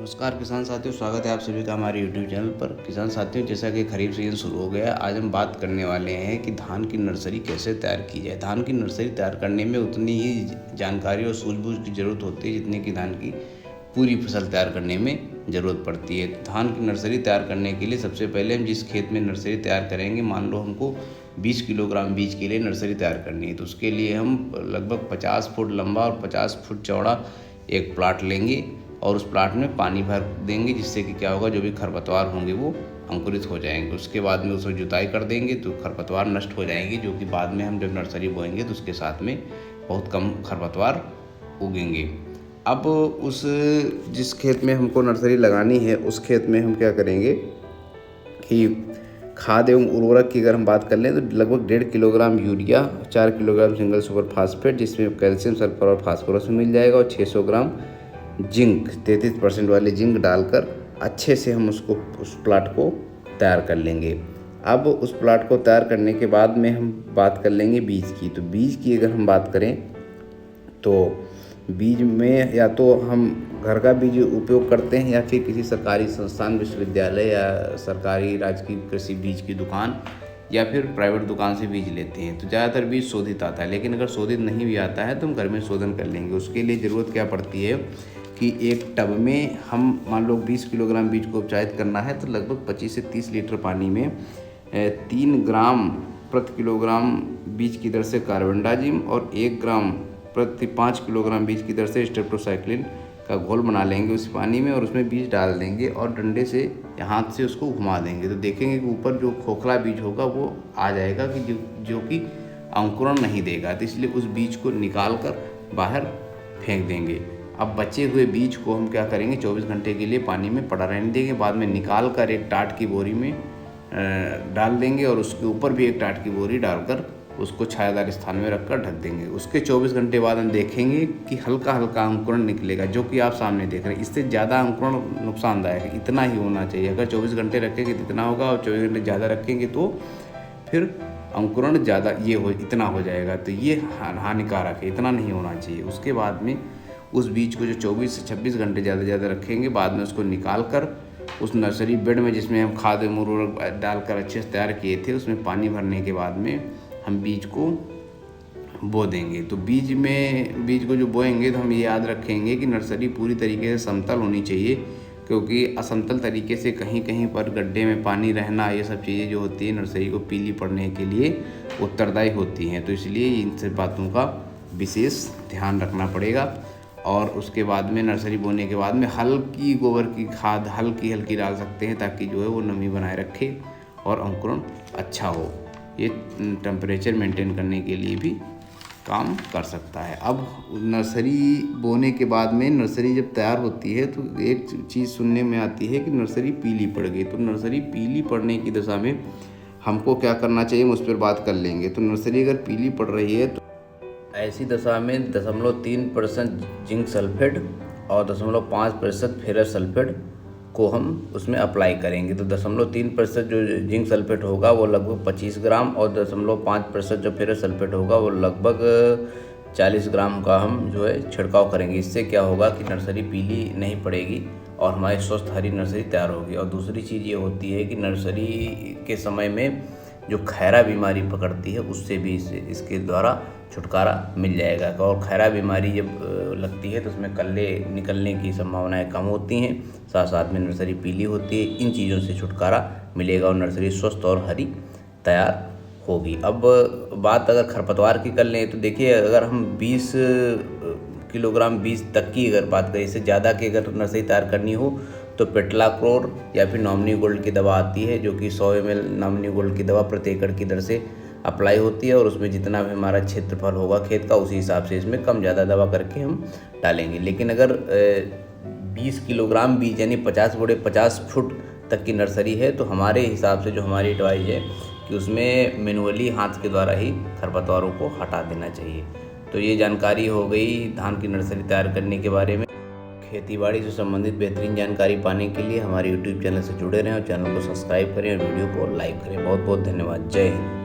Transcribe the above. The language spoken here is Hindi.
नमस्कार किसान साथियों, स्वागत है आप सभी का हमारे YouTube चैनल पर। किसान साथियों, जैसा कि खरीफ सीजन शुरू हो गया है, आज हम बात करने वाले हैं कि धान की नर्सरी कैसे तैयार की जाए। धान की नर्सरी तैयार करने में उतनी ही जानकारी और सूझबूझ की ज़रूरत होती है जितनी कि धान की पूरी फसल तैयार करने में ज़रूरत पड़ती है। धान की नर्सरी तैयार करने के लिए सबसे पहले हम जिस खेत में नर्सरी तैयार करेंगे, मान लो हमको 20 किलोग्राम बीज के लिए नर्सरी तैयार करनी है, तो उसके लिए हम लगभग 50 फुट लंबा और 50 फुट चौड़ा एक प्लाट लेंगे और उस प्लाट में पानी भर देंगे, जिससे कि क्या होगा, जो भी खरपतवार होंगे वो अंकुरित हो जाएंगे। उसके बाद में उसमें जुताई कर देंगे तो खरपतवार नष्ट हो जाएंगे, जो कि बाद में हम जब नर्सरी बोएंगे तो उसके साथ में बहुत कम खरपतवार उगेंगे। अब उस जिस खेत में हमको नर्सरी लगानी है उस खेत में हम क्या करेंगे कि खाद एवं उर्वरक की अगर हम बात कर लें तो लगभग 1.5 kilogram urea, 4 kilogram single super phosphate जिसमें कैल्शियम, सल्फर और फास्फोरस मिल जाएगा, और 600 ग्राम जिंक 33% वाली जिंक डालकर अच्छे से हम उस प्लाट को तैयार कर लेंगे। अब उस प्लाट को तैयार करने के बाद में हम बात कर लेंगे बीज की। तो बीज की अगर हम बात करें तो बीज में या तो हम घर का बीज उपयोग करते हैं या फिर किसी सरकारी संस्थान, विश्वविद्यालय या सरकारी राजकीय कृषि बीज की दुकान या फिर प्राइवेट दुकान से बीज लेते हैं। तो ज़्यादातर बीज शोधित आता है, लेकिन अगर शोधित नहीं भी आता है तो हम घर में शोधन कर लेंगे। उसके लिए ज़रूरत क्या पड़ती है कि एक टब में हम मान लो 20 किलोग्राम बीज को उपचारित करना है तो लगभग 25 से 30 लीटर पानी में 3 ग्राम प्रति किलोग्राम बीज की दर से कार्बेंडाजिम और 1 ग्राम प्रति 5 किलोग्राम बीज की दर से स्ट्रेप्टोसाइक्लिन का घोल बना लेंगे उस पानी में, और उसमें बीज डाल देंगे और डंडे से या हाथ से उसको घुमा देंगे। तो देखेंगे कि ऊपर जो खोखला बीज होगा वो आ जाएगा कि जो कि अंकुरण नहीं देगा, तो इसलिए उस बीज को निकाल कर बाहर फेंक देंगे। अब बचे हुए बीज को हम क्या करेंगे, 24 घंटे के लिए पानी में पड़ा रहने देंगे। बाद में निकाल कर एक टाट की बोरी में डाल देंगे और उसके ऊपर भी एक टाट की बोरी डालकर उसको छायादार स्थान में रखकर ढक देंगे। उसके 24 घंटे बाद हम देखेंगे कि हल्का हल्का अंकुरण निकलेगा, जो कि आप सामने देख रहे हैं। इससे ज़्यादा अंकुरण नुकसानदायक है, इतना ही होना चाहिए। अगर 24 घंटे रखेंगे तो इतना होगा, और 24 घंटे ज़्यादा रखेंगे तो फिर अंकुरण ज़्यादा इतना हो जाएगा, तो ये हानिकारक है, इतना नहीं होना चाहिए। उसके बाद में उस बीज को जो 24 से 26 घंटे ज़्यादा रखेंगे, बाद में उसको निकाल कर उस नर्सरी बेड में जिसमें हम खाद एवं उर्वरक डालकर अच्छे से तैयार किए थे उसमें पानी भरने के बाद में हम बीज को बो देंगे। तो बीज को जो बोएंगे तो हम ये याद रखेंगे कि नर्सरी पूरी तरीके से समतल होनी चाहिए, क्योंकि असमतल तरीके से कहीं कहीं पर गड्ढे में पानी रहना, ये सब चीज़ें जो होती है नर्सरी को पीली पड़ने के लिए उत्तरदायी होती हैं। तो इसलिए इन सब बातों का विशेष ध्यान रखना पड़ेगा। और उसके बाद में नर्सरी बोने के बाद में हल्की गोबर की खाद हल्की डाल सकते हैं, ताकि जो है वो नमी बनाए रखे और अंकुरण अच्छा हो। ये टेम्परेचर मेंटेन करने के लिए भी काम कर सकता है। अब नर्सरी बोने के बाद में नर्सरी जब तैयार होती है तो एक चीज़ सुनने में आती है कि नर्सरी पीली पड़ गई। तो नर्सरी पीली पड़ने की दशा में हमको क्या करना चाहिए, हम उस पर बात कर लेंगे। तो नर्सरी अगर पीली पड़ रही है तो ऐसी दशा में 0.3% जिंक सल्फेट और 0.5% फेरस सल्फेट को हम उसमें अप्लाई करेंगे। तो 0.3% जो जिंक सल्फेट होगा वो लगभग 25 ग्राम और 0.5% जो फेरस सल्फेट होगा वो लगभग 40 ग्राम का हम जो है छिड़काव करेंगे। इससे क्या होगा कि नर्सरी पीली नहीं पड़ेगी और हमारी स्वस्थ हरी नर्सरी तैयार होगी। और दूसरी चीज़ ये होती है कि नर्सरी के समय में जो खैरा बीमारी पकड़ती है उससे भी इसके द्वारा छुटकारा मिल जाएगा। और खैरा बीमारी जब लगती है तो उसमें कल्ले निकलने की संभावनाएं कम होती हैं, साथ में नर्सरी पीली होती है। इन चीज़ों से छुटकारा मिलेगा और नर्सरी स्वस्थ और हरी तैयार होगी। अब बात अगर खरपतवार की कर लें तो देखिए, अगर हम 20 किलोग्राम बीज तक की अगर बात करें, इससे ज़्यादा की अगर नर्सरी तैयार करनी हो तो पेट्लाक्लोर या फिर नॉमिनी गोल्ड की दवा आती है, जो कि 100 ml नॉमिनी गोल्ड की दवा प्रति एकड़ की दर से अप्लाई होती है। और उसमें जितना भी हमारा क्षेत्रफल होगा खेत का उसी हिसाब से इसमें कम ज़्यादा दवा करके हम डालेंगे। लेकिन अगर 20 किलोग्राम बीज यानी 50 बड़े 50 फुट तक की नर्सरी है तो हमारे हिसाब से जो हमारी एडवाइस है कि उसमें मैनुअली हाथ के द्वारा ही खरपतवारों को हटा देना चाहिए। तो ये जानकारी हो गई धान की नर्सरी तैयार करने के बारे में। खेतीबाड़ी से संबंधित बेहतरीन जानकारी पाने के लिए हमारे YouTube चैनल से जुड़े रहें और चैनल को सब्सक्राइब करें और वीडियो को लाइक करें। बहुत बहुत धन्यवाद। जय हिंद।